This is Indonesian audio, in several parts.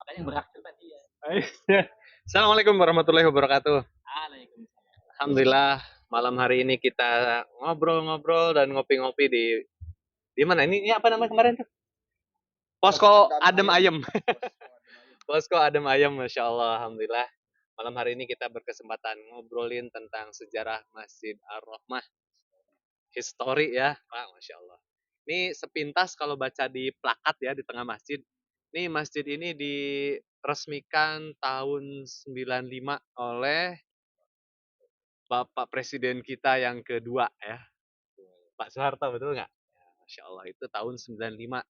Makanya yang beraktif tadi ya. Assalamualaikum warahmatullahi wabarakatuh. Waalaikumsalam. Alhamdulillah malam hari ini kita ngobrol-ngobrol dan ngopi-ngopi di mana ini? Ini apa namanya kemarin tuh? Posko Adem Ayem. Posko Adem Ayem, masya Allah, alhamdulillah. Malam hari ini kita berkesempatan ngobrolin tentang sejarah Masjid Ar-Rahmah, histori ya, Pak, masya Allah. Ini sepintas kalau baca di plakat ya di tengah masjid. Ini masjid ini diresmikan tahun 95 oleh Bapak Presiden kita yang kedua ya, Pak Soeharto, betul nggak? Ya, Masya Allah, itu tahun 95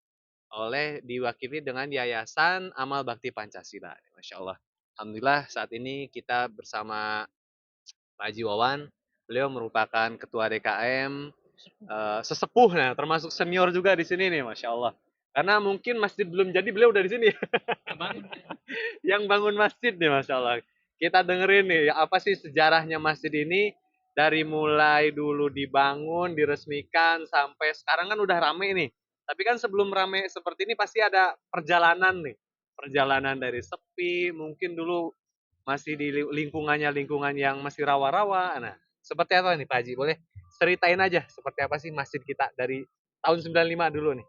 oleh diwakili dengan Yayasan Amal Bakti Pancasila. Masya Allah. Alhamdulillah saat ini kita bersama Pak Haji Wawan. Beliau merupakan ketua DKM, sesepuh, nah termasuk senior juga di sini nih, Masya Allah. Karena mungkin masjid belum jadi, beliau udah di sini. Yang bangun masjid nih, Masya Allah. Kita dengerin nih, apa sih sejarahnya masjid ini, dari mulai dulu dibangun, diresmikan, sampai sekarang kan udah rame nih. Tapi kan sebelum rame seperti ini pasti ada perjalanan nih. Perjalanan dari sepi, mungkin dulu masih di lingkungan yang masih rawa-rawa. Nah, seperti apa nih Pak Haji? Boleh ceritain aja seperti apa sih masjid kita dari tahun 95 dulu nih.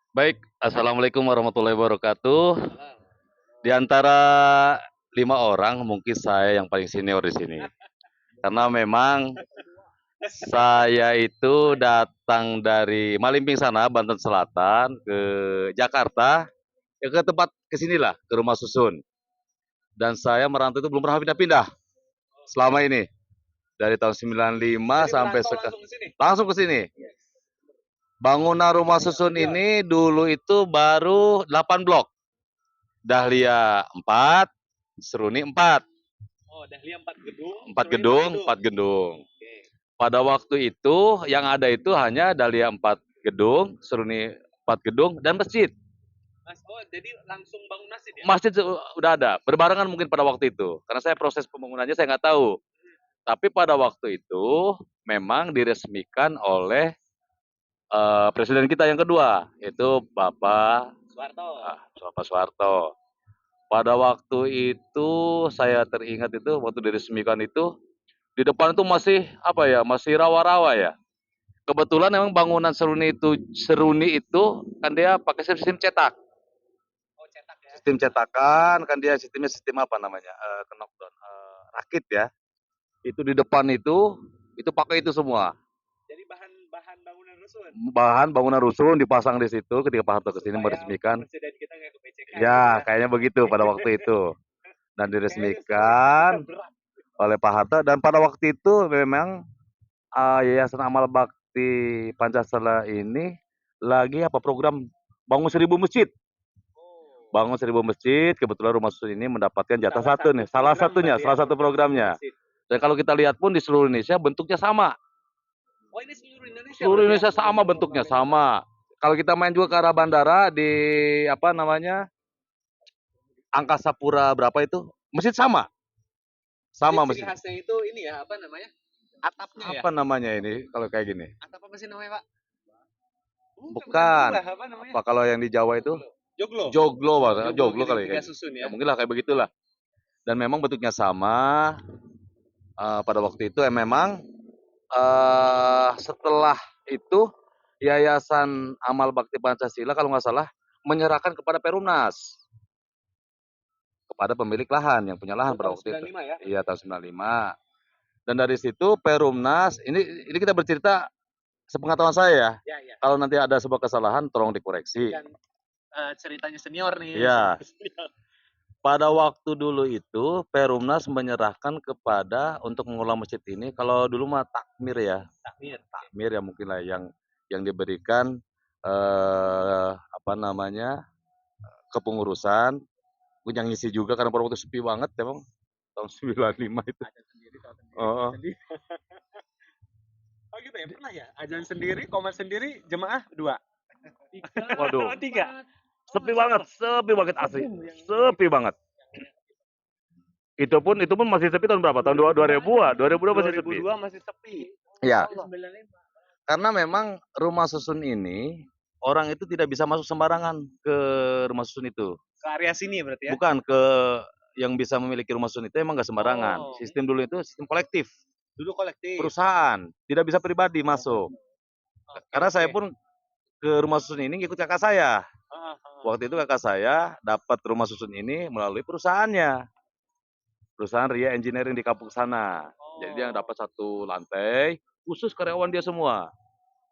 Baik, Assalamualaikum warahmatullahi wabarakatuh. Di antara 5 orang, mungkin saya yang paling senior di sini. Karena memang saya itu datang dari Malimping sana, Banten Selatan, ke Jakarta, ya ke tempat kesinilah, ke rumah susun. Dan saya merantau itu belum pernah pindah-pindah selama ini. Dari tahun 95 Jadi sampai merantau sekarang. langsung ke sini. Langsung ke sini. Bangunan rumah susun ini dulu itu baru 8 blok. Dahlia 4, Seruni 4. Oh, Dahlia 4 gedung. 4 Seruni gedung, 4 gedung. Oke. Pada waktu itu yang ada itu hanya Dahlia 4 gedung, Seruni 4 gedung, dan masjid. Mas, oh jadi langsung bangun masjid ya? Masjid udah ada, berbarengan mungkin pada waktu itu. Karena saya proses pembangunannya saya nggak tahu. Tapi pada waktu itu memang diresmikan oleh presiden kita yang kedua, yaitu Bapak Soeharto. Bapak Soeharto. Pada waktu itu saya teringat itu waktu diresmikan itu di depan itu masih apa ya, masih rawa-rawa ya. Kebetulan memang bangunan Seruni itu kan dia pakai sistem cetak. Oh, cetak ya. Sistem cetakan kan dia sistemnya sistem apa namanya? Knockdown, rakit ya. Itu di depan itu pakai itu semua. Jadi bahan bangunan rusun. Bahan bangunan rusun dipasang di situ ketika Pak Harto kesini Supaya meresmikan. presiden kita nggak kepecekan. Ya, kayaknya begitu pada waktu itu. Dan diresmikan oleh Pak Harto dan pada waktu itu memang Yayasan Amal Bakti Pancasila ini lagi apa program bangun 1.000 masjid. Oh. Bangun 1.000 masjid, kebetulan rumah susun ini mendapatkan jatah satu nih, salah satu programnya. Dan kalau kita lihat pun di seluruh Indonesia bentuknya sama. Oh, ini seluruh Indonesia. Seluruh berarti ya? Indonesia sama bentuknya, sama. Kalau kita main juga ke arah bandara di apa namanya? Angkasa Pura berapa itu? Masjid sama. Sama Jadi ciri masjid. khasnya itu ini ya, apa namanya? Atapnya ya. Apa namanya ini kalau kayak gini? Atap apa sih namanya, Pak? Bukan. Apa namanya? Apa kalau yang di Jawa itu? Joglo. Joglo, Pak. Joglo kali tiga ya. susun Ya ya. mungkin lah kayak begitulah. Dan memang bentuknya sama. Pada waktu itu memang setelah itu Yayasan Amal Bakti Pancasila kalau nggak salah menyerahkan kepada Perumnas, kepada pemilik lahan yang punya lahan pada waktu itu. 95 ya? Iya, tahun 95. Dan dari situ Perumnas, ini kita bercerita sepengetahuan saya ya. Ya. Kalau nanti ada sebuah kesalahan tolong dikoreksi. Dan ceritanya senior nih. Iya. Pada waktu dulu itu Perumnas menyerahkan kepada untuk mengelola masjid ini, kalau dulu mah takmir ya. Takmir ya mungkin lah yang diberikan apa namanya? Kepengurusan. Gue yang ngisi juga karena pada waktu sepi banget emang tahun 95 itu. Ajan sendiri, Oh. Oh gitu ya, pernah ya? Ajan sendiri, komat sendiri, jemaah 2. Waduh. 3. Sepi banget asli. Sepi banget. Itu pun masih sepi tahun berapa? Tahun 2000-an. 2002 masih sepi. 2002 masih sepi. Iya. Karena memang rumah susun ini orang itu tidak bisa masuk sembarangan ke rumah susun itu. Ke area sini berarti ya? Bukan ke yang bisa memiliki rumah susun itu emang nggak sembarangan. Oh. Sistem dulu itu sistem kolektif, Dulu kolektif. perusahaan, tidak bisa pribadi masuk. Oke, Karena saya oke. pun ke rumah susun ini ngikut kakak saya. Waktu itu kakak saya dapat rumah susun ini melalui perusahaannya. Perusahaan Ria Engineering di kampung sana. Jadi dia dapat satu lantai, khusus karyawan dia semua.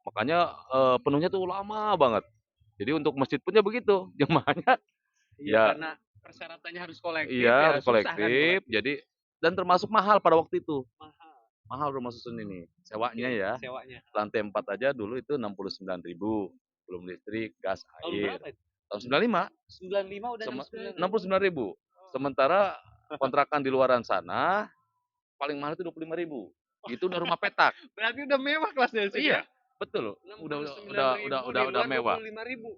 Makanya penuhnya tuh lama banget. Jadi untuk masjid punya begitu, jemaahnya Iya, ya karena persyaratannya harus kolektif iya ya, harus susah kan kolektif. Jadi dan termasuk mahal pada waktu itu. mahal. Mahal rumah susun ini. Sewanya Oke, ya, sewanya. lantai 4 aja dulu itu 69.000, belum listrik, gas, Tahun air. berapa itu? Tahun 95, 95 udah Sema- 69. 69.000. Sementara kontrakan di luaran sana paling mahal itu 25.000. Itu udah rumah petak. Berarti udah mewah kelasnya sih Iya, ya? betul. Udah 69.000 di luar mewah. 25.000.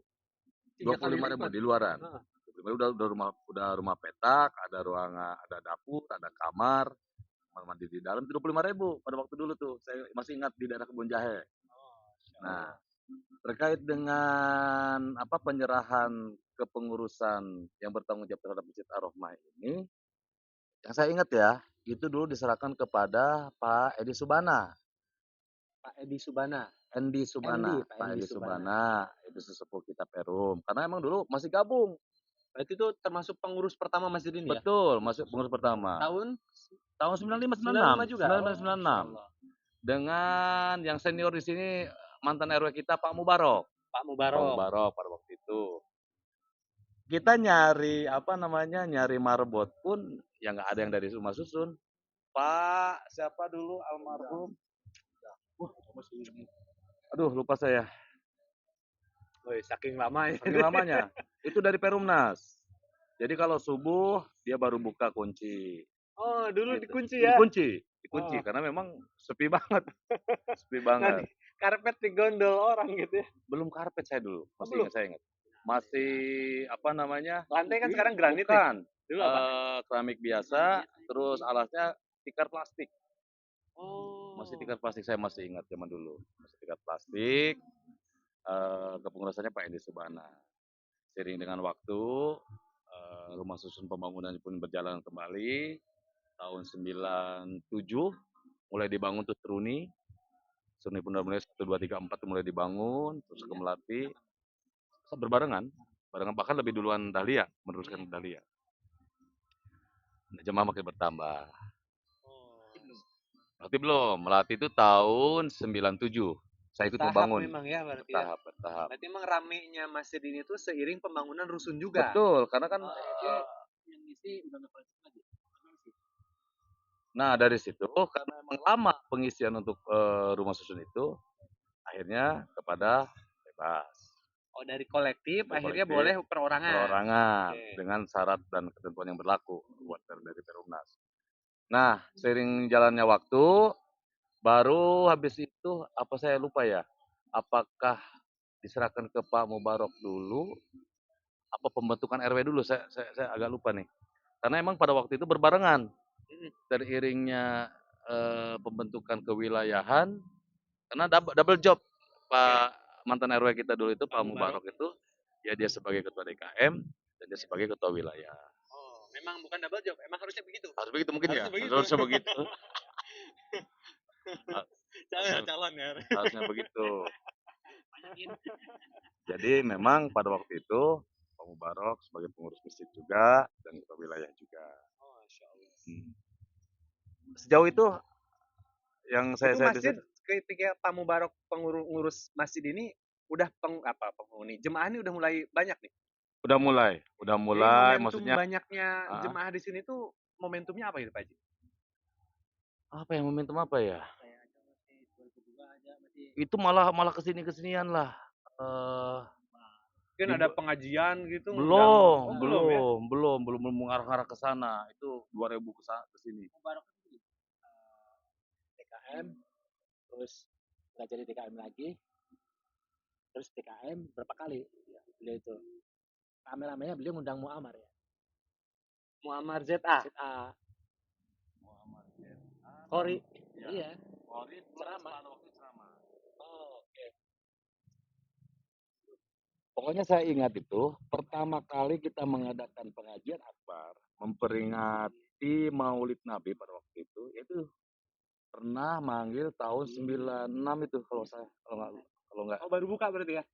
25.000 di luaran. Heeh. Udah rumah petak, ada ruangan, ada dapur, ada kamar, kamar mandi di dalam itu 25.000 pada waktu dulu tuh. Saya masih ingat di daerah Kebun Jahe. Nah, terkait dengan apa penyerahan kepengurusan yang bertanggung jawab terhadap Masjid Ar-Rahmah ini, yang saya ingat ya, itu dulu diserahkan kepada Pak Edi Subana. Pak Edi Subana. Endi Subana, Pak Pak Endi Edi Subana. Subana, itu sesepuh kita Perum. Karena emang dulu masih gabung. Berarti itu termasuk pengurus pertama masjid ini ya? Betul, masuk pengurus pertama. Tahun Tahun 95 95 juga? 96. Dengan yang senior di sini mantan RW kita Pak Mubarok. Pak Pak Mubarok. Mubarok pada waktu itu. Kita nyari apa namanya? Nyari marbot pun ya nggak ada yang dari rumah susun. Pak siapa dulu almarhum? Aduh, lupa saya. Woi, saking lama ya. Saking lamanya. Itu dari Perumnas. Jadi kalau subuh dia baru buka kunci. Oh, dulu Gitu. dikunci ya? Dikunci Oh. karena memang sepi banget. Sepi Nah, banget. karpet digondol orang gitu ya. Belum karpet saya dulu, Oh, masih belum? ingat saya ingat. Masih apa namanya? Lantai kan sekarang granit nih. Bukan. Dulu apa? Keramik biasa, terus alasnya tikar plastik. Oh. Masih tikar plastik saya masih ingat zaman dulu. Masih tikar plastik. Kepengurusannya Pak Endi Subana. Seiring dengan waktu, rumah susun pembangunan pun berjalan kembali. Tahun 97 mulai dibangun tuh Truni. Truni pun mulai 1, 2, 3, 4 mulai dibangun, terus ke Melati. Berbarengan, bahkan lebih duluan Dahlia, meneruskan Dahlia. Nah, jemaah makin bertambah. Melati belum, Melati itu tahun 97. Saya ikut Bertahap membangun. memang ya berarti ya. Bertahap. Berarti emang ramenya masjid ini tuh seiring pembangunan rusun juga. Betul, karena kan Yang isi udah nggak kolektif lagi. nah dari situ karena emang lama pengisian untuk rumah susun itu, akhirnya kepada bebas. Oh, dari kolektif Dari akhirnya kolektif, boleh perorangan. Perorangan Oke. dengan syarat dan ketentuan yang berlaku buat dari Perumnas. Nah, seiring jalannya waktu, baru habis itu apa saya lupa ya, apakah diserahkan ke Pak Mubarok dulu, apa pembentukan RW dulu, saya agak lupa nih. Karena emang pada waktu itu berbarengan, teriringnya pembentukan kewilayahan, karena double job Pak mantan RW kita dulu itu Pak Mubarok itu, ya dia sebagai ketua DKM dan dia sebagai ketua wilayah. Oh, memang bukan double job, emang harusnya begitu. Harus begitu mungkin ya, Harusnya begitu. harusnya begitu. Calon ya. Harusnya begitu. Jadi memang pada waktu itu Pak Mubarok sebagai pengurus masjid juga dan ketua wilayah juga. Oh, Masya Allah. Sejauh itu yang Itu saya masjid bisa ketika Pak Mubarok pengurus masjid ini udah penghuni jemaah ini udah mulai banyak nih. udah mulai Jadi momentum maksudnya banyaknya Ah. jemaah di sini tuh momentumnya apa itu Pak Haji? apa ya momentum apa ya? Kayak aja masih 2002 aja masih. Itu malah kesinian lah. Mungkin ada pengajian gitu Belum, ngundang. belum, Ya? belum mengarah-arah ke sana. Itu 2000 ke sini. Mubarak itu TKM, terus nggak jadi TKM lagi, terus TKM berapa kali ya, beliau itu rame-ramenya beliau ngundang Muammar ya. Muammar ZA. ZA. Kori. Iya. Kori Ceramah. waktu ceramah. Oh, oke. Pokoknya saya ingat itu pertama kali kita mengadakan pengajian akbar memperingati Maulid Nabi pada waktu itu pernah manggil tahun 96 itu kalau nggak Oh, baru buka berarti ya?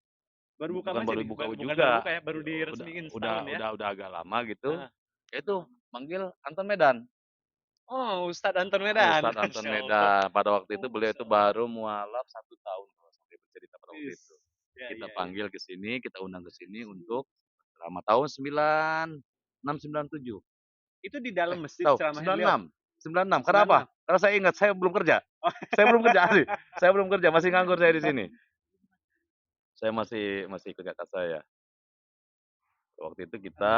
Baru buka bukan masjid baru nih? buka Bukan juga, baru buka ya, baru diresmiin udah setahun ya? udah agak lama gitu. Heeh. Itu manggil Anton Medan. Oh, Ustadz Anton Medan. Ustadz Anton Masya Allah. Medan. Pada waktu itu Oh, beliau Masya itu Allah. baru mualaf 1 tahun kalau sampai bercerita pada waktu Wis. itu. Ya, Kita ya, ya. panggil ke sini, kita undang ke sini untuk selama tahun 96 97. Itu di dalam masjid Tahu, ceramahnya beliau? 96. Kenapa? 96. Karena saya ingat saya belum kerja. Oh. Saya belum kerja asli. Saya belum kerja, masih nganggur saya di sini. Saya masih ikut kakak saya. Waktu itu kita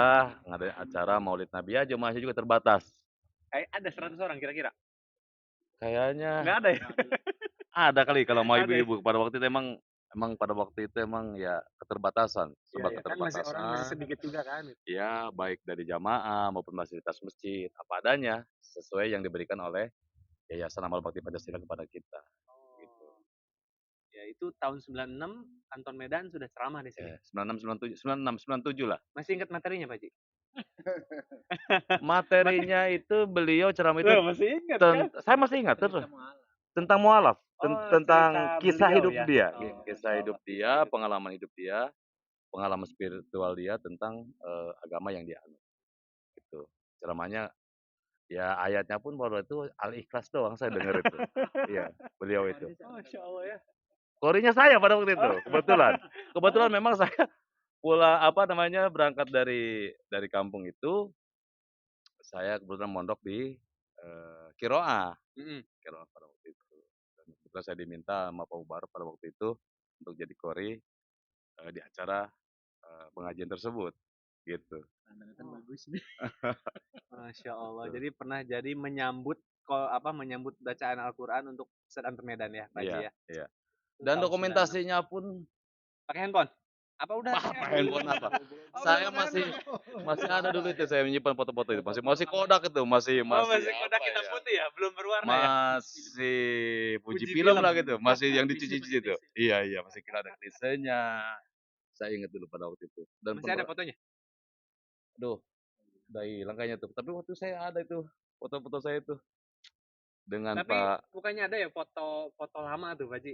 ngadain acara Maulid Nabi ya, jemaahnya juga terbatas. Ada 100 orang kira-kira? Kayaknya Nggak ada ya? ada kali kalau mau Ada ya? ibu-ibu. Pada waktu itu emang pada waktu itu emang ya keterbatasan, Iya, serba ya. Kan masih orang masih keterbatasan. sedikit juga kan? Ya, baik dari jamaah maupun fasilitas masjid, apa adanya sesuai yang diberikan oleh Yayasan Amal Bakti Pancasila kepada kita. Gitu. Oh. Ya, itu tahun 96 Anton Medan sudah ceramah di sini. 96, 97, 96, 97 lah. Masih ingat materinya, Pak Ji? Materinya itu beliau ceramah itu Masih ingat kan? saya masih ingat terus tentang mualaf, Oh, tentang cerita kisah beliau hidup ya? dia, Oh, kisah hidup dia, pengalaman hidup dia, pengalaman spiritual dia tentang agama yang dia anut. Gitu. Ceramahnya ya ayatnya pun baru itu Al-Ikhlas doang saya dengar itu. Iya, beliau itu. Masya Allah ya. Korinya saya pada waktu itu, kebetulan. Kebetulan memang saya berangkat dari kampung itu, saya kebetulan mondok di Kiroa. Kiroa pada waktu itu. Dan kebetulan saya diminta sama Pak Mubarak pada waktu itu untuk jadi kori di acara pengajian tersebut, gitu. Bagus nih. Masya Allah. Jadi pernah jadi menyambut bacaan Al-Quran untuk Ustadz Anton Medan ya, Pak Ji Iya, ya. iya. Itu Dan tahun 96. dokumentasinya pun Pakai handphone? Apa udah? handphone apa? Oh, Saya belum pakai masih ada dulu itu saya menyimpan foto-foto itu. Masih Kodak itu, masih masih Kodak apa hitam ya? putih ya, belum berwarna ya. Masih Fuji Fuji film film. lah gitu, masih yang dicuci-cuci itu. Iya, masih kira ada krisenya. Saya ingat dulu pada waktu itu. Dan Masih ada fotonya? aduh, udah hilang kayaknya tuh. Tapi waktu saya ada itu foto-foto saya itu dengan Tapi Pak. bukannya ada ya foto lama tuh, Pak Ji?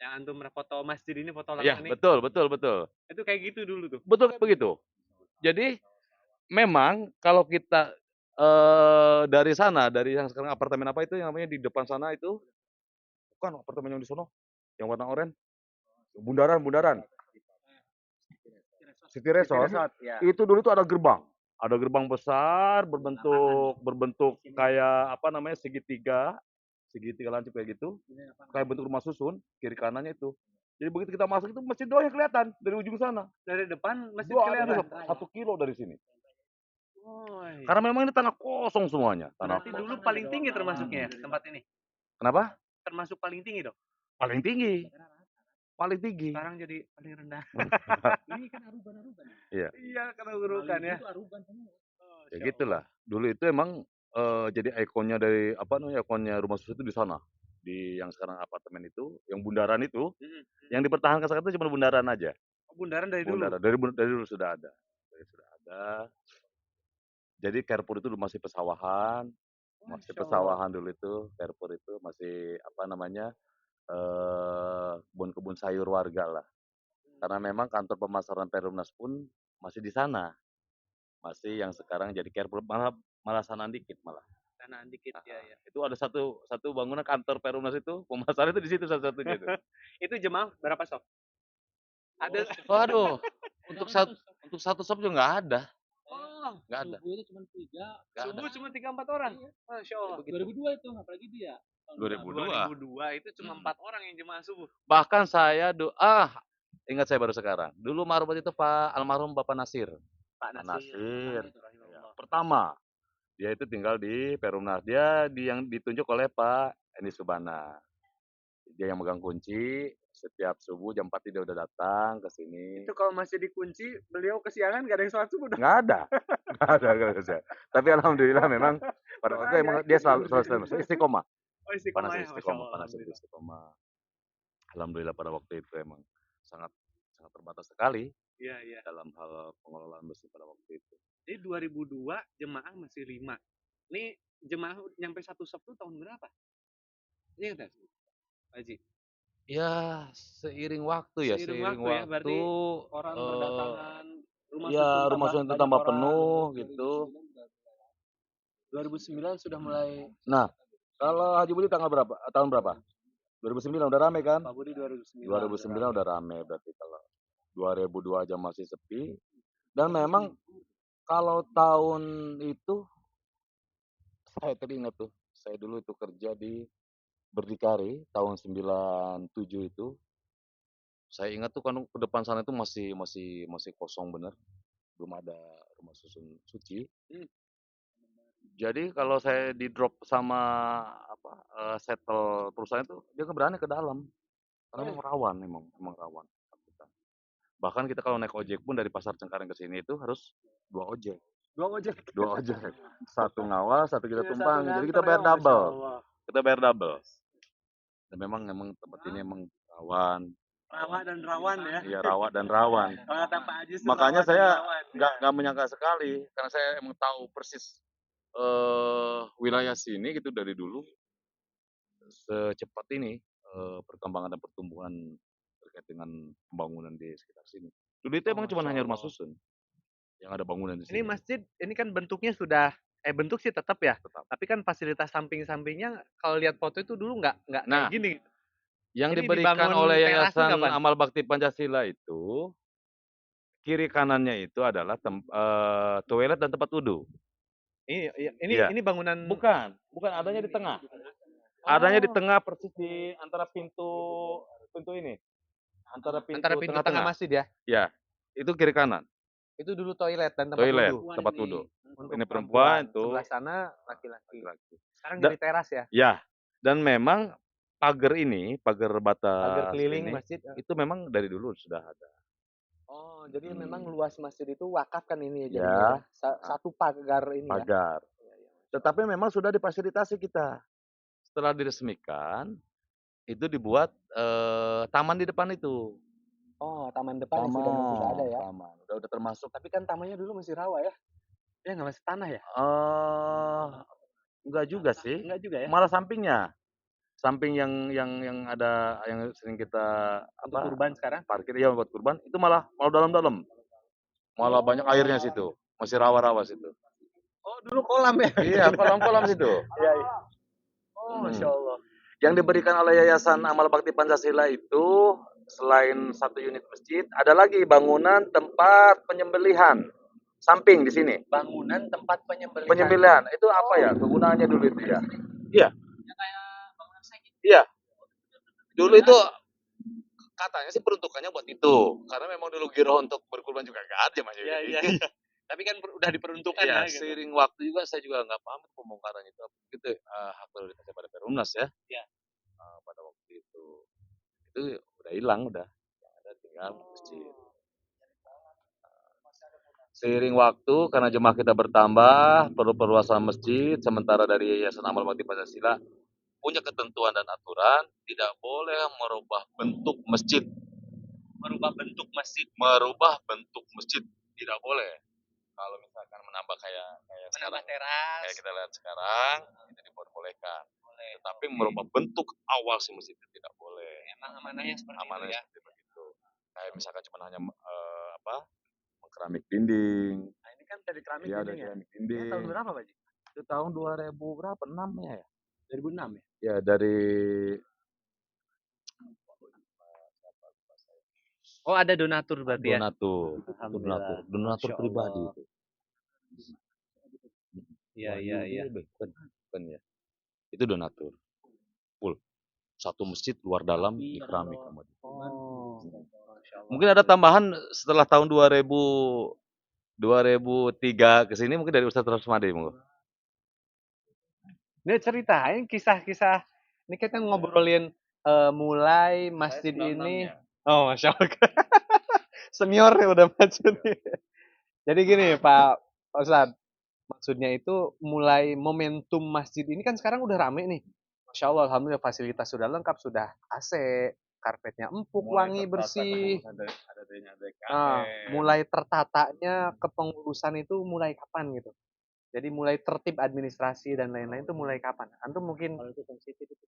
Yang antum foto masjid ini foto lama Iya, nih. betul. Itu kayak gitu dulu tuh. Betul kayak begitu. Jadi memang kalau kita dari sana, dari yang sekarang apartemen apa itu yang namanya di depan sana itu, bukan apartemen yang di sono, yang warna oranye, bundaran, City Resort, Ya. itu dulu tuh ada gerbang besar berbentuk kayak apa namanya segitiga lancip kayak gitu, kayak bentuk rumah susun, kiri kanannya itu. Jadi begitu kita masuk itu masjid doang yang kelihatan dari ujung sana. Dari depan masjid Doa kelihatan. 1 kilo dari sini. Oh, iya. Karena memang ini tanah kosong semuanya. Tanah Berarti dulu paling tinggi termasuknya ya, tempat ini? Kenapa? Termasuk paling tinggi dong? Paling tinggi. Sekarang jadi paling rendah. Ini kan aruban-aruban. Iya, karena urukan ya. Itu aruban semua. Ya gitulah. Dulu itu emang jadi ikonnya dari ikonnya rumah susun itu di sana. Di yang sekarang apartemen itu, yang bundaran itu, yang dipertahankan sekarang itu cuma bundaran aja. Bundaran dari dulu. Bundaran dari dulu sudah ada. Jadi Carrefour itu dulu masih pesawahan. Masih pesawahan dulu itu, Carrefour itu masih kebun-kebun sayur warga lah. Karena memang kantor pemasaran Perumnas pun masih di sana. Masih yang sekarang jadi Carrefour, malah sanaan dikit malah. Sanaan dikit ya. Itu ada satu bangunan kantor Perumnas itu, pemasaran itu di situ satu-satunya itu. Itu jemaah berapa shop? Ada. Waduh, untuk satu shop juga nggak ada. Oh, Nggak ada. Subuh itu cuma 3. subuh cuma 3-4 orang. Iya. Masya Allah. 2002 itu, apalagi dia. 2002. Itu cuma 4 orang yang jemaah subuh. Bahkan saya ingat saya baru sekarang. Dulu marhum itu almarhum Bapak Nasir. Pak Nasir. Rahimahullah. Pertama, dia itu tinggal di Perumnas. Dia yang ditunjuk oleh Pak Eni Subana. Dia yang megang kunci. Setiap subuh jam 4 dia udah datang ke sini. Itu kalau masih dikunci, beliau kesiangan gak ada yang sholat subuh dong. Nggak ada. Tapi alhamdulillah memang pada waktu itu emang dia selalu istiqomah. Oh, istiqomah Panas ya, Masya istiqomah, Allah. panas istiqomah. Alhamdulillah pada waktu itu emang sangat sangat terbatas sekali Iya, iya. dalam hal pengelolaan masjid pada waktu itu. Jadi 2002 jemaah masih 5. Nih jemaah nyampe 1 saf tuh tahun berapa? Iya nggak sih, Pak Haji? Ya, seiring waktu ya, Seiring seiring waktu ya, waktu, berarti orang berdatangan, rumah ya susun rumah tambah susun itu banyak tambah orang. penuh gitu. 2009 sudah mulai. Nah, kalau Haji Budi tanggal berapa? Tahun berapa? 2009 udah rame kan? Pak Budi 2009. 2009 udah rame berarti kalau 2002 aja masih sepi. Dan memang kalau tahun itu saya teringat tuh, saya dulu itu kerja di Berdikari tahun 97 itu. Saya ingat tuh kan ke depan sana itu masih kosong bener, belum ada rumah susun suci. Jadi kalau saya di drop sama apa shuttle perusahaan itu dia nggak berani ke dalam karena emang rawan, emang rawan. Bahkan kita kalau naik ojek pun dari Pasar Cengkareng ke sini itu harus 2 ojek. 2 ojek. 2 ojek. Satu ngawal, satu kita Iya, satu tumpang. Jadi kita nganter bayar ya, Masya double. Allah. Kita bayar double. Dan memang tempat ini emang rawan. Rawa dan rawan ya. Iya, rawat dan rawan. Kalau kata Pak Haji tuh Makanya rawa dan saya rawan. nggak menyangka sekali karena saya emang tahu persis wilayah sini gitu dari dulu secepat ini perkembangan dan pertumbuhan terkait dengan pembangunan di sekitar sini. Dulu itu emang cuma Masya hanya rumah Allah. susun yang ada bangunan di Ini sini. masjid, ini kan bentuknya sudah, bentuk sih tetap ya. Tetap. Tapi kan fasilitas samping-sampingnya kalau lihat foto itu dulu nggak kayak Nah, gini. yang Ini diberikan dibangun oleh terasnya Yayasan kapan? Amal Bakti Pancasila itu kiri kanannya itu adalah toilet dan tempat wudhu. Iya. Ini bangunan. Bukan adanya di tengah. Adanya di tengah persis di antara pintu ini. Antara Antara pintu tengah tengah-tengah. masjid ya. Ya, itu kiri kanan. Itu dulu toilet dan tempat Toilet, wudhu. tempat wudhu. Untuk Ini perempuan, itu Sebelah sana laki-laki. laki-laki. Sekarang Da- jadi teras ya. Ya, dan memang pagar Pagar batas keliling ini masjid. itu memang dari dulu sudah ada. Oh, jadi memang luas masjid itu wakaf kan ini ya Ya. jadinya ya. Satu pagar ini ya. Pagar. Tetapi memang sudah difasilitasi kita. Setelah diresmikan, itu dibuat taman di depan itu. Oh, taman depan yang sudah ada ya. Taman. Udah termasuk. Tapi kan tamannya dulu masih rawa ya. Ya nggak masih tanah ya? Enggak juga sih. Enggak juga ya. Malah sampingnya. Samping yang ada yang sering kita Untuk kurban sekarang? parkir ya buat kurban itu malah dalam-dalam. Malah banyak airnya situ. Masih rawa-rawa situ. Oh, dulu kolam ya? Iya, kolam-kolam situ. Iya, iya. Oh, Masya Allah. Yang diberikan oleh Yayasan Amal Bakti Pancasila itu selain 1 unit masjid, ada lagi bangunan tempat penyembelihan samping di sini. Bangunan tempat penyembelihan. Penyembelihan itu apa ya? Kegunaannya dulu itu ya? Iya. Iya. Dulu itu katanya sih peruntukannya buat itu, karena memang dulu giro untuk berkurban juga nggak ada mas. Iya, iya. Tapi kan udah diperuntukkan ya. gitu. Seiring waktu juga saya juga nggak paham pembongkaran itu gitu hak prioritasnya pada Perumnas ya. Iya. Pada waktu itu udah hilang udah, yang ada tinggal masjid. Seiring waktu karena jemaah kita bertambah, perlu perluasan masjid, sementara dari Yayasan Amal Bakti Pancasila punya ketentuan dan aturan tidak boleh merubah bentuk masjid. Merubah bentuk masjid tidak boleh. Kalau misalkan menambah kayak Menambah teras. kayak kita lihat sekarang itu diperbolehkan. Tetapi merubah bentuk awal si masjid itu tidak boleh. Emang amanahnya seperti Amanahnya itu ya. seperti begitu. Kayak misalkan cuma hanya keramik dinding. Nah, ini kan dari keramik Iya, ada dinding ya. keramik Ini dinding. tahun berapa, Pak Ji? Itu tahun 2000 berapa? 6 ya? 2006 ya? Ya, dari Oh, ada donatur berarti ya? donatur. Alhamdulillah. Donatur Masya pribadi Allah. itu. Iya, iya, iya. Bukan ya. Itu donatur. Full. Satu masjid luar dalam di keramik sama dia. Oh, Masya Allah. Mungkin ada tambahan setelah tahun 2003 ke sini mungkin dari Ustaz Rasmadi mungkin. Ini ceritain kisah-kisah. Ini kita ngobrolin mulai masjid ini. Oh, Masya Allah. Senior ya udah masuk nih. Jadi gini Pak Ustadz. Maksudnya itu mulai momentum masjid ini kan sekarang udah rame nih. Masya Allah, alhamdulillah fasilitas sudah lengkap, sudah AC, karpetnya empuk, Mulai wangi, tertata bersih. ada adanya Nah, DKM. mulai tertatanya kepengurusan itu mulai kapan gitu? Jadi mulai tertib administrasi dan lain-lain itu mulai kapan? Antum mungkin Kalau itu sensitif itu.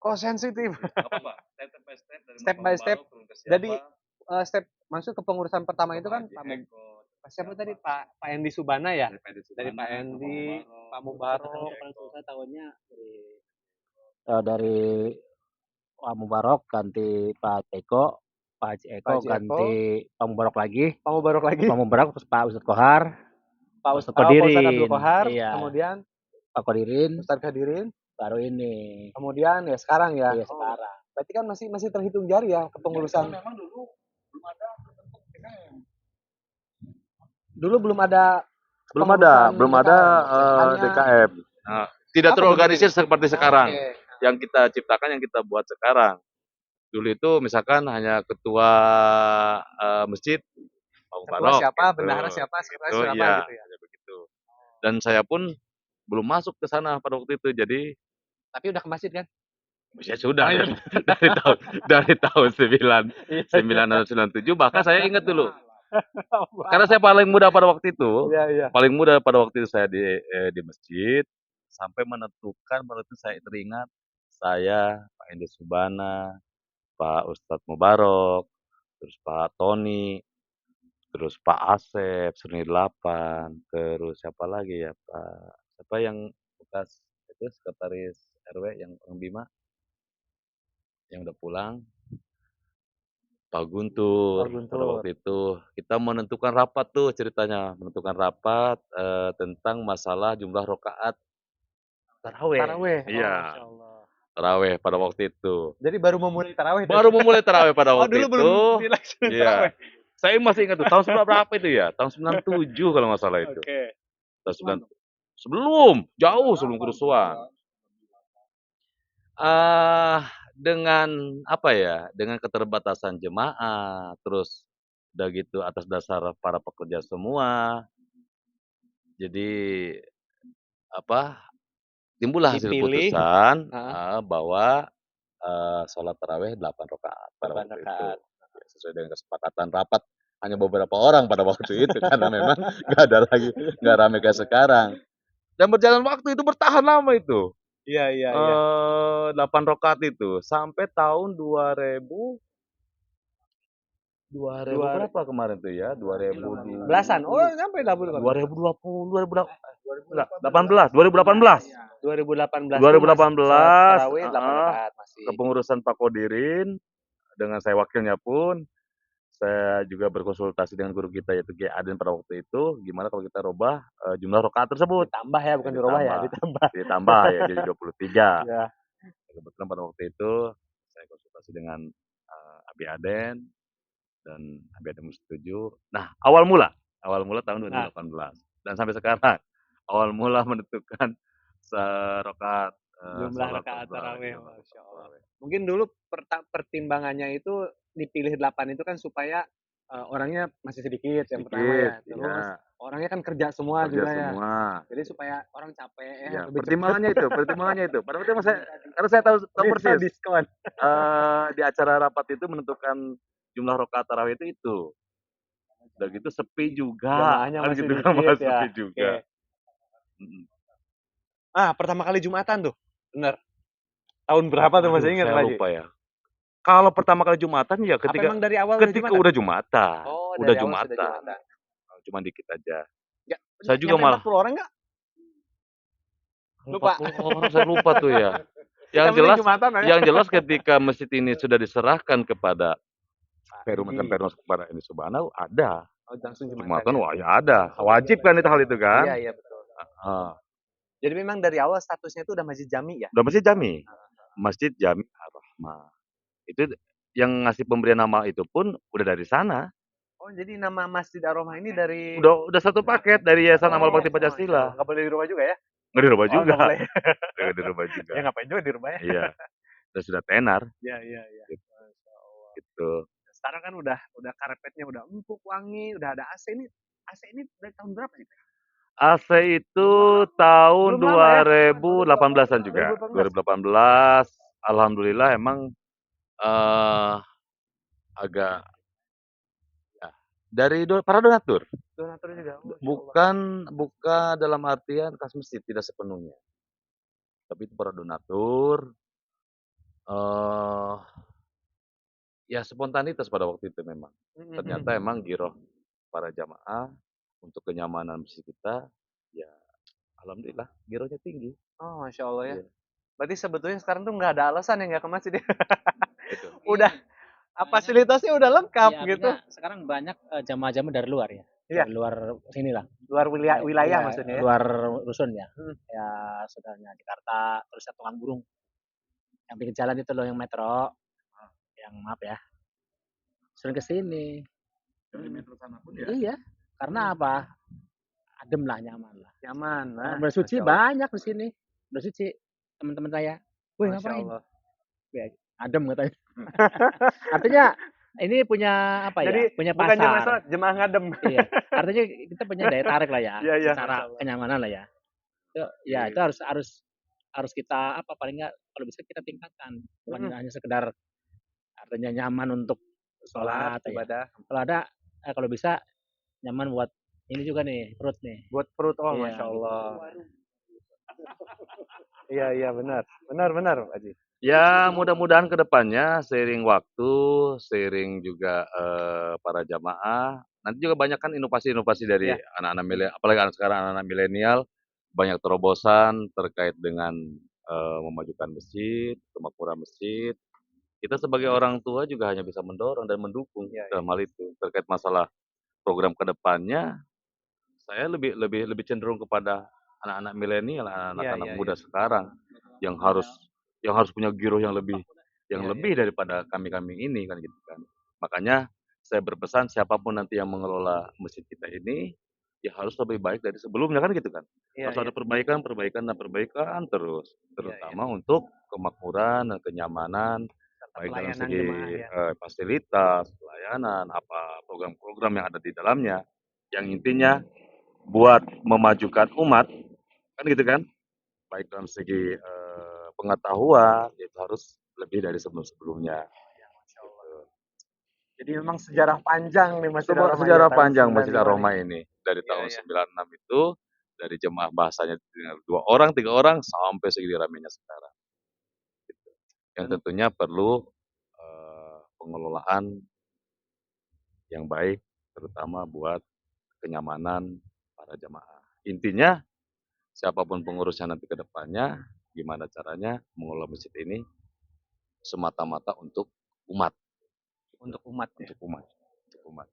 kok sensitif. Nggak apa-apa, step by step dari Step Bapak by step. Mubarok turun ke Jadi siapa? step maksud kepengurusan pertama itu Bapak kan Haji Pak Eko, siapa tadi Pak Endi Subana ya? dari PD Dari Pak Subana, Bapak Endi, Mubarok, Pak Saya tahu Mubarok. kalau saya tahunya dari Pak Mubarok ganti Pak Eko, Pak Haji Pak Eko Haji Eko, ganti Pak Mubarok lagi, Pak Mubarok lagi, Pak Mubarok terus Pak Ustadz Kohar, Pak Pak Ustadz Pak Ustadz Abdul Qodirin, Kohar, iya, kemudian Pak Qodirin, Ustadz Khadirin, baru ini, kemudian ya sekarang ya. iya Oh, sekarang. berarti kan masih terhitung jari ya kepengurusan. memang dulu belum ada terbentuk DKM. Dulu belum ada Belum ada DKM. Hanya DKM. Nah, tidak apa terorganisir bentuknya? seperti sekarang. Oke. Yang kita ciptakan, yang kita buat sekarang. Dulu itu misalkan hanya ketua masjid, Pak Ketua Mubarok, siapa, gitu. bendahara siapa, sekretaris Itu siapa iya, gitu ya. ya begitu. Dan saya pun belum masuk ke sana pada waktu itu. Jadi Tapi udah ke masjid kan? ya sudah Oh, iya. dari tahun 1997, bahkan saya ingat dulu. Karena saya paling muda pada waktu itu. Iya, iya. Paling muda pada waktu itu saya di masjid sampai menentukan pada itu saya teringat saya, Pak Endi Subana, Pak Ustadz Mubarok, terus Pak Tony, terus Pak Asep, Seni 8, terus siapa lagi ya, siapa yang bekas itu sekretaris RW yang orang Bima yang udah pulang, Pak Guntur. Pada waktu itu kita menentukan rapat tuh ceritanya, menentukan rapat tentang masalah jumlah rokaat taraweh. Taraweh. Iya, Masya Allah. taraweh pada waktu itu. Jadi baru memulai taraweh. Baru memulai taraweh pada Oh, waktu dulu itu. belum dilaksanakan taraweh. Iya. Saya masih ingat tuh tahun berapa itu ya? Tahun 97 kalau nggak salah itu. Oke. Tahun 9 sebelum, jauh sebelum kerusuhan. Dengan apa ya? Dengan keterbatasan jemaah, terus udah gitu atas dasar para pekerja semua. Jadi apa? Timbullah hasil Dipilih. putusan Heeh. bahwa sholat taraweh 8 rakaat pada 8 waktu itu. rakaat. Ya, sesuai dengan kesepakatan rapat hanya beberapa orang pada waktu itu karena memang nggak ada lagi, nggak rame kayak sekarang. Dan berjalan waktu itu bertahan lama itu. Iya, iya, iya. 8 rakaat itu sampai tahun 2000 berapa kemarin tuh ya? 2000 Belasan. Oh, sampai 2020, 2018. 2018. 2018, Taraweh 8 rakaat masih. kepengurusan Pak Qodirin dengan saya wakilnya pun saya juga berkonsultasi dengan guru kita yaitu Kiai Aden pada waktu itu gimana kalau kita rubah jumlah rakaat tersebut. Ditambah ya, bukan dirubah ya, ditambah. Ditambah ya jadi 23. Iya. Kebetulan pada waktu itu saya konsultasi dengan Abi Aden dan Abi Aden setuju. Nah, awal mula tahun 2018 dan sampai sekarang awal mula menentukan rakaat Jumlah rakaat taraweh, Masya Allah. Mungkin dulu pertimbangannya itu dipilih 8 itu kan supaya orangnya masih sedikit yang pertama ya. Terus orangnya kan kerja semua juga ya. Jadi supaya orang capek ya. Lebih pertimbangannya itu. Pada waktu itu karena saya tahu persis. Diskon. Di acara rapat itu menentukan jumlah rakaat tarawih itu. Udah gitu sepi juga. Jamaahnya Kan masih gitu dikit ya. sepi juga. Pertama kali Jumatan tuh. Bener. Tahun berapa tuh masih ingat, Saya Pak? lupa ya. Kalau pertama kali Jumatan ya ketika emang dari awal udah Jumatan. Oh, udah dari awal sudah Jumatan. Jumatan. Cuma dikit aja. Ya, Saya juga malah 40 orang enggak? Lupa. 40 orang saya lupa tuh ya. Yang jelas ketika masjid ini sudah diserahkan kepada Perum kepada Endi Subana ada. Oh, langsung Jumatan wah ya ada. Wajib kan itu hal itu kan? Iya, iya betul. Jadi memang dari awal statusnya itu udah masjid jami ya? Udah masjid jami. Masjid Jami Ar-Rahmah. Itu yang ngasih pemberian nama itu pun udah dari sana. Oh, jadi nama Masjid Ar-Rahmah ini dari Udah satu paket dari Yayasan Amal Bakti Pancasila. Enggak boleh dirubah juga ya? Nggak dirubah juga. Nggak boleh. Nggak dirubah juga. Ya ngapain juga dirubah ya? Iya. Sudah tenar. Iya. Gitu. Sekarang kan udah karpetnya udah empuk, wangi, udah ada AC ini. AC ini dari tahun berapa sih? AC itu tahun 2018-an juga. 2018. Alhamdulillah emang eh agak ya, dari para donatur. Donatur juga. Oh, Masya Allah. Bukan bukan dalam artian kas masjid, tidak sepenuhnya. Tapi itu para donatur, eh ya spontanitas pada waktu itu memang. Ternyata emang giroh para jamaah untuk kenyamanan masjid kita, ya alhamdulillah girohnya tinggi. Oh, Masya Allah ya. Iya, Berarti sebetulnya sekarang tuh nggak ada alasan ya nggak ke masjid ya. itu. Udah fasilitasnya udah lengkap Iya, gitu. artinya sekarang banyak jamaah-jamaah dari luar ya. Iya. Dari luar sini lah. Luar wilayah Iya, maksudnya ya. luar rusun ya. Hmm. Ya, saudaranya Jakarta, terus tukang burung. Yang pinggir jalan itu loh yang metro. Yang maaf ya. Sering ke sini. Dari metro sana pun Iya. Karena apa? Adem lah, nyaman lah. Nyaman. Nah, Orang bersuci Masya Allah. banyak di sini. Bersuci teman-teman saya. Wih, Masya ngapain? Allah. Ya, adem katanya. Artinya ini punya apa ya? Jadi Punya bukan jemaah pasar. sholat, jemaah ngadem. Iya. Artinya kita punya daya tarik lah ya. Iya, iya, Secara Masya Allah. kenyamanan lah ya. Itu, ya itu harus kita apa paling nggak kalau bisa kita tingkatkan. Bukan hanya sekedar artinya nyaman untuk sholat ya. ibadah. Kalau bisa nyaman buat ini juga nih perut nih. Buat perut, oh Iya, Masya Allah. Iya, iya benar. Benar, Pak Haji. Ya, mudah-mudahan ke depannya seiring waktu, seiring juga para jamaah, nanti juga banyak kan inovasi-inovasi dari Iya. anak-anak milenial, apalagi sekarang anak-anak milenial, banyak terobosan terkait dengan memajukan masjid, kemakmuran masjid. Kita sebagai orang tua juga hanya bisa mendorong dan mendukung Iya, dalam hal itu. Terkait masalah program ke depannya, saya lebih lebih lebih cenderung kepada anak-anak milenial, anak-anak iya, muda iya. sekarang yang harus punya giroh yang lebih Iya, daripada kami-kami ini kan gitu kan. Makanya saya berpesan siapapun nanti yang mengelola masjid kita ini ya harus lebih baik dari sebelumnya kan gitu kan. Iya, Harus iya. ada perbaikan, perbaikan dan perbaikan terus, Iya, iya. terutama untuk kemakmuran dan kenyamanan baik dalam Pelayanan segi jemaah ya. fasilitas, pelayanan, apa program-program yang ada di dalamnya yang intinya buat memajukan umat kan gitu kan, baik dalam segi pengetahuan itu harus lebih dari sebelum-sebelumnya. Jadi memang sejarah panjang nih Masjid Sebuah Ar-Rahmah ya, sejarah tahun panjang Masjid 95 nih. Ar-Rahmah ini dari Iya, tahun iya. 96 itu dari jemaah bahasanya tinggal 2 orang, 3 orang sampai segini ramainya sekarang. Gitu. Yang tentunya perlu pengelolaan yang baik terutama buat kenyamanan para jemaah. Intinya siapapun pengurusnya nanti ke depannya, gimana caranya mengelola masjid ini semata-mata untuk umat. Untuk umat ya. Untuk umat. Untuk umat.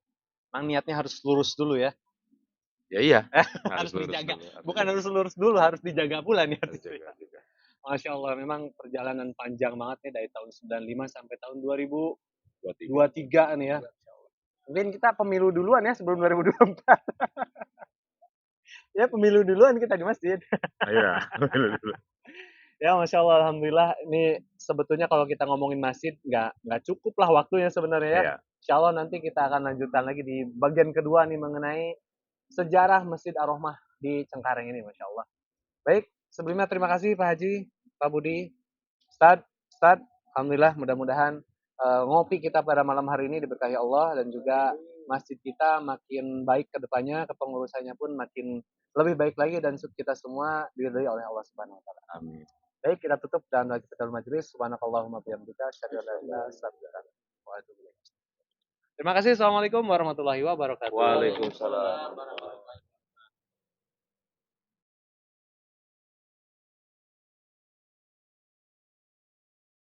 Memang niatnya harus lurus dulu ya. Ya iya. Harus lurus dijaga. dulu, Bukan harus lurus dulu, harus dijaga pula nih. harus jaga juga. Masya Allah, memang perjalanan panjang banget nih dari tahun 95 sampai tahun 2023 23. nih ya. Mungkin kita pemilu duluan ya sebelum 2024. Ya pemilu duluan kita di masjid. Iya. Ya Masya Allah, Alhamdulillah ini sebetulnya kalau kita ngomongin masjid nggak cukup lah waktunya sebenarnya ya. Iya. Insya Allah nanti kita akan lanjutkan lagi di bagian kedua nih mengenai sejarah Masjid Ar-Rahmah di Cengkareng ini Masya Allah. Baik, sebelumnya terima kasih Pak Haji, Pak Budi, Ustadz, Alhamdulillah mudah-mudahan ngopi kita pada malam hari ini diberkahi Allah dan juga masjid kita makin baik ke depannya, kepengurusannya pun makin lebih baik lagi dan kita semua diridhoi oleh Allah Subhanahu wa taala. Amin. Baik, kita tutup dan kita majelis. Subhanakallahumma bihamdika asyhadu an la ilaha illa anta wa atubu ilaik. Terima kasih. Assalamualaikum warahmatullahi wabarakatuh. Waalaikumsalam.